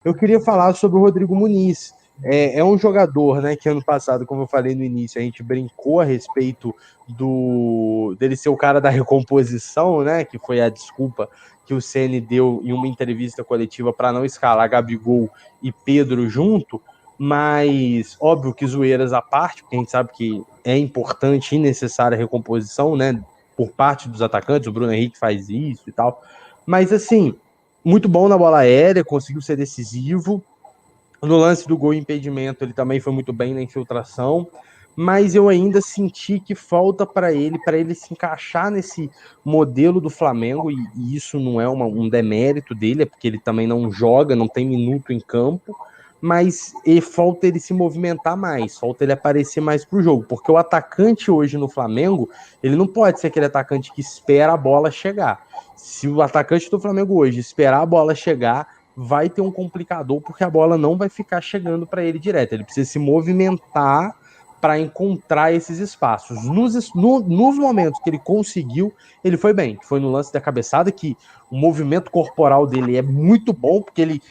Eu queria falar sobre o Rodrigo Muniz. É um jogador, né, que ano passado, como eu falei no início, a gente brincou a respeito dele ser o cara da recomposição, né, que foi a desculpa que o Ceni deu em uma entrevista coletiva para não escalar Gabigol e Pedro junto, mas óbvio que zoeiras à parte, porque a gente sabe que é importante e necessária a recomposição, né, por parte dos atacantes, o Bruno Henrique faz isso e tal, mas assim, muito bom na bola aérea, conseguiu ser decisivo. No lance do gol e impedimento, ele também foi muito bem na infiltração, mas eu ainda senti que falta para ele se encaixar nesse modelo do Flamengo, e isso não é um demérito dele, é porque ele também não joga, não tem minuto em campo, mas falta ele se movimentar mais, falta ele aparecer mais pro jogo, porque o atacante hoje no Flamengo, ele não pode ser aquele atacante que espera a bola chegar. Se o atacante do Flamengo hoje esperar a bola chegar, vai ter um complicador, porque a bola não vai ficar chegando para ele direto. Ele precisa se movimentar para encontrar esses espaços. Nos momentos que ele conseguiu, ele foi bem. Foi no lance da cabeçada, que o movimento corporal dele é muito bom, porque ele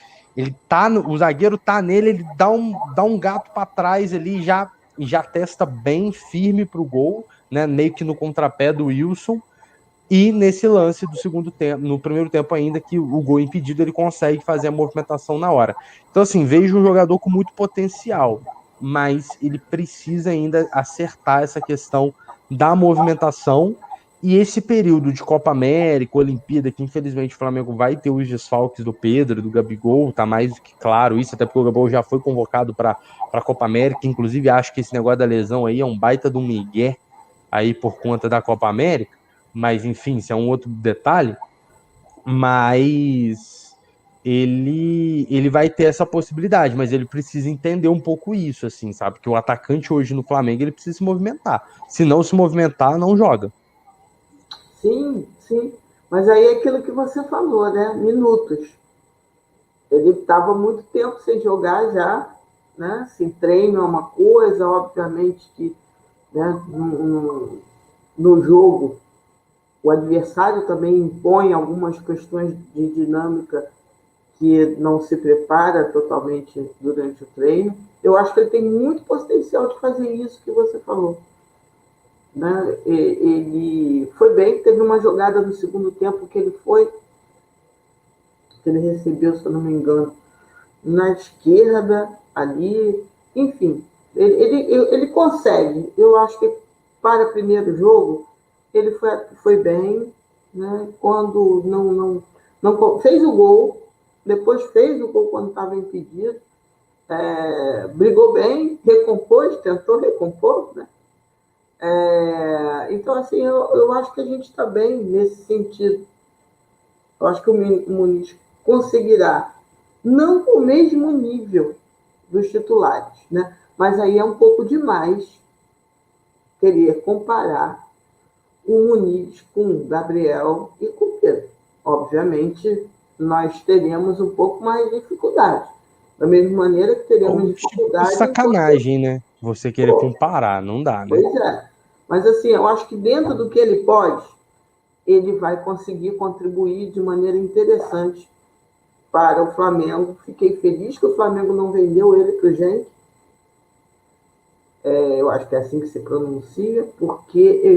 tá, o zagueiro tá nele, ele dá um gato para trás ali e já testa bem firme pro gol, né? Meio que no contrapé do Wilson. E nesse lance do segundo tempo, no primeiro tempo ainda, que o gol impedido, ele consegue fazer a movimentação na hora. Então, assim, vejo um jogador com muito potencial, mas ele precisa ainda acertar essa questão da movimentação. E esse período de Copa América, Olimpíada, que infelizmente o Flamengo vai ter os desfalques do Pedro, do Gabigol, tá mais do que claro isso, até porque o Gabigol já foi convocado para a Copa América. Inclusive, acho que esse negócio da lesão aí é um baita de um migué aí por conta da Copa América, mas enfim, isso é um outro detalhe, mas ele vai ter essa possibilidade, mas ele precisa entender um pouco isso, assim, sabe? Que o atacante hoje no Flamengo, ele precisa se movimentar. Se não se movimentar, não joga. Sim, sim. Mas aí é aquilo que você falou, né? Minutos. Ele estava muito tempo sem jogar já, né? Se treino é uma coisa, obviamente que, né, no jogo o adversário também impõe algumas questões de dinâmica que não se prepara totalmente durante o treino. Eu acho que ele tem muito potencial de fazer isso que você falou. Né? Ele foi bem, teve uma jogada no segundo tempo que ele recebeu, se eu não me engano, na esquerda, ali, enfim, ele consegue. Eu acho que para o primeiro jogo ele foi bem, né? Quando não fez o gol, depois fez o gol quando estava impedido, brigou bem, recompôs, tentou recompor, né? Então, assim, eu acho que a gente está bem nesse sentido. Eu acho que o Muniz conseguirá, não com o mesmo nível dos titulares, né? Mas aí é um pouco demais querer comparar o Muniz com o Gabriel e com o Pedro. Obviamente, nós teremos um pouco mais de dificuldade. Da mesma maneira que teremos Ou tipo de dificuldade enquanto. sacanagem, né? Você querer Pô, comparar, não dá, né? pois é. Mas assim, eu acho que dentro do que ele pode, ele vai conseguir contribuir de maneira interessante para o Flamengo. Fiquei feliz que o Flamengo não vendeu ele para o gente. Eu acho que é assim que se pronuncia,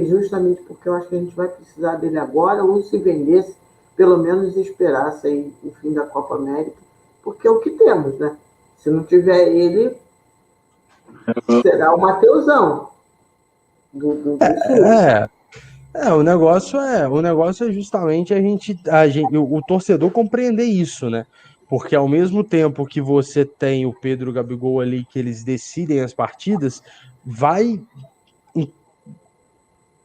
justamente porque eu acho que a gente vai precisar dele agora, ou se vendesse, pelo menos esperasse aí o fim da Copa América, porque é o que temos, né? Se não tiver ele, será o Mateusão do Sul. É, o negócio é justamente o torcedor compreender isso, né? Porque ao mesmo tempo que você tem o Pedro e o Gabigol ali, que eles decidem as partidas, vai em-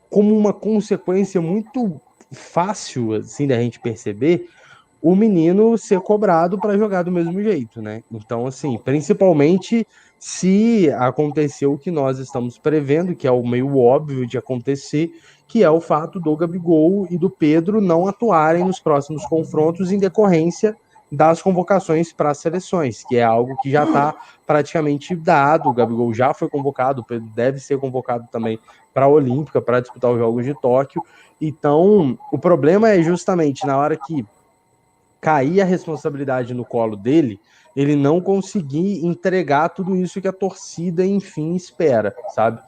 como uma consequência muito fácil, assim, da gente perceber, o menino ser cobrado para jogar do mesmo jeito, né? Então, assim, principalmente se aconteceu o que nós estamos prevendo, que é o meio óbvio de acontecer, que é o fato do Gabigol e do Pedro não atuarem nos próximos confrontos em decorrência das convocações para as seleções, que é algo que já está praticamente dado. O Gabigol já foi convocado, o Pedro deve ser convocado também para a Olímpica, para disputar os Jogos de Tóquio. Então, o problema é justamente na hora que cair a responsabilidade no colo dele, ele não conseguir entregar tudo isso que a torcida, enfim, espera, sabe?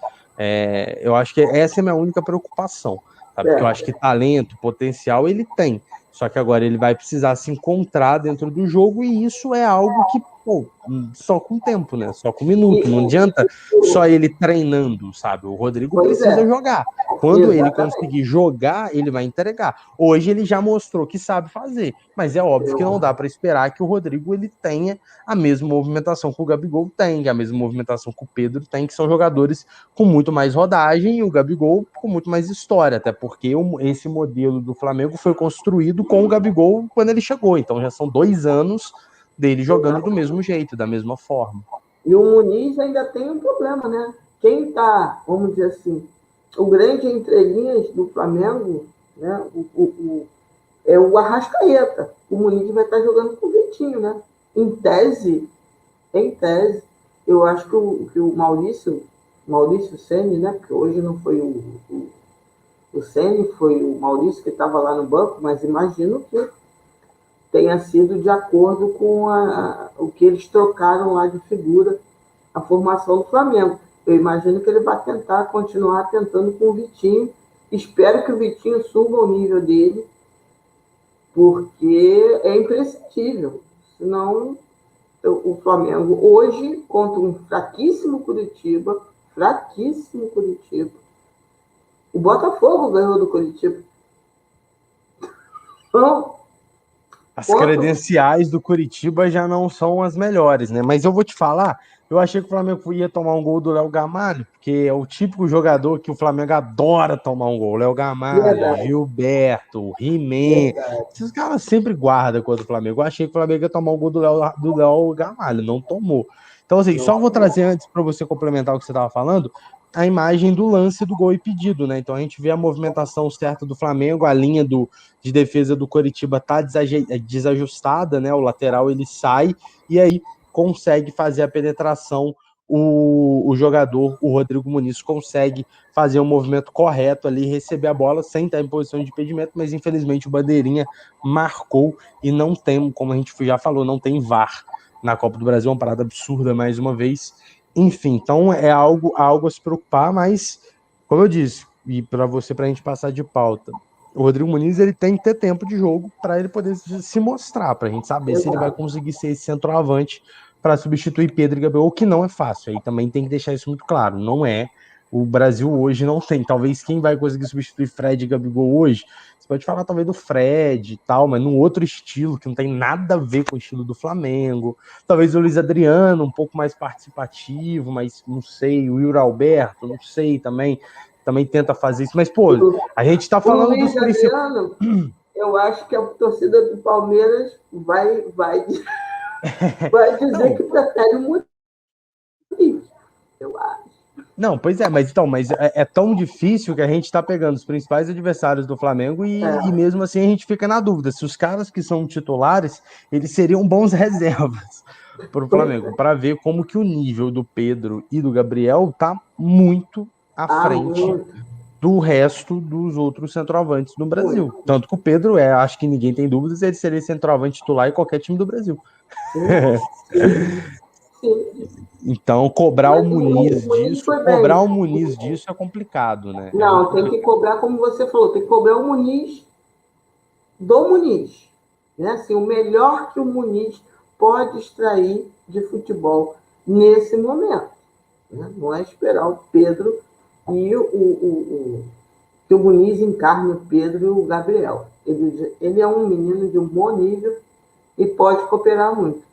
Eu acho que essa é a minha única preocupação, sabe? Porque eu acho que talento, potencial, ele tem. Só que agora ele vai precisar se encontrar dentro do jogo e isso é algo que, pô, só com tempo, né? Só com minuto. Não adianta só ele treinando, sabe? O Rodrigo Pois precisa é, jogar. Quando ele exatamente. conseguir jogar, ele vai entregar. Hoje ele já mostrou que sabe fazer, mas é óbvio que não dá para esperar que o Rodrigo ele tenha a mesma movimentação que o Gabigol tem, que a mesma movimentação que o Pedro tem, que são jogadores com muito mais rodagem e o Gabigol com muito mais história, até porque esse modelo do Flamengo foi construído com o Gabigol quando ele chegou, então já são 2 anos dele jogando do mesmo jeito, da mesma forma. E o Muniz ainda tem um problema, né? Quem está, vamos dizer assim, o grande entrelinhas do Flamengo, né? É o Arrascaeta. O Muniz vai estar jogando com o Vitinho, né? Em tese, eu acho que o Maurício Ceni, né? Porque hoje não foi o Ceni, foi o Maurício que estava lá no banco, mas imagino que tenha sido de acordo com o que eles trocaram lá de figura, a formação do Flamengo. Eu imagino que ele vai tentar continuar tentando com o Vitinho. Espero que o Vitinho suba o nível dele, porque é imprescindível. Senão, o Flamengo hoje, contra um fraquíssimo Curitiba, o Botafogo ganhou do Curitiba. Então, As credenciais do Curitiba já não são as melhores, né? Mas eu vou te falar, eu achei que o Flamengo ia tomar um gol do Léo Gamalho, porque é o típico jogador que o Flamengo adora tomar um gol. Léo Gamalho, verdade, Gilberto, He-Man. verdade. Esses caras sempre guardam contra o Flamengo. Eu achei que o Flamengo ia tomar um gol do Léo Gamalho, não tomou. Então, assim, Não, só vou trazer antes para você complementar o que você estava falando, a imagem do lance do gol impedido, né? Então a gente vê a movimentação certa do Flamengo, a linha de defesa do Coritiba tá desajustada, né? O lateral ele sai e aí consegue fazer a penetração. O jogador, o Rodrigo Muniz, consegue fazer o movimento correto ali, receber a bola sem estar em posição de impedimento, mas infelizmente o Bandeirinha marcou e não tem, como a gente já falou, não tem VAR na Copa do Brasil, uma parada absurda mais uma vez. Enfim, então é algo a se preocupar, mas, como eu disse, e para você, para a gente passar de pauta, o Rodrigo Muniz ele tem que ter tempo de jogo para ele poder se mostrar, para a gente saber se ele vai exato. conseguir ser esse centroavante para substituir Pedro e Gabriel, o que não é fácil. Aí também tem que deixar isso muito claro. Não é. O Brasil hoje não tem. Talvez quem vai conseguir substituir Fred e Gabigol hoje, você pode falar talvez do Fred e tal, mas num outro estilo que não tem nada a ver com o estilo do Flamengo. Talvez o Luiz Adriano, um pouco mais participativo, mas não sei. O Yuri Alberto, não sei também. Também tenta fazer isso. Mas, pô, a gente tá O falando dos Luiz principais. Adriano, eu acho que a torcida do Palmeiras vai dizer Não, que prefere o Muniz. Eu acho. não, pois é, mas é tão difícil que a gente tá pegando os principais adversários do Flamengo e É, mesmo assim a gente fica na dúvida se os caras que são titulares, eles seriam bons reservas para o pois Flamengo, é. para ver como que o nível do Pedro e do Gabriel tá muito à Ah, frente muito, do resto dos outros centroavantes no Brasil. muito. Tanto que o Pedro acho que ninguém tem dúvidas, ele seria centroavante titular em qualquer time do Brasil. Sim, sim, sim. Então, cobrar o Mas o Muniz Muniz disso, foi cobrar bem. o Muniz disso é complicado, né? É muito Não, tem que complicado. cobrar, como você falou, tem que cobrar o Muniz do Muniz. Né? Assim, o melhor que o Muniz pode extrair de futebol nesse momento. Né? Não é esperar o Pedro e que o Muniz encarne o Pedro e o Gabriel. Ele é um menino de um bom nível e pode cooperar muito.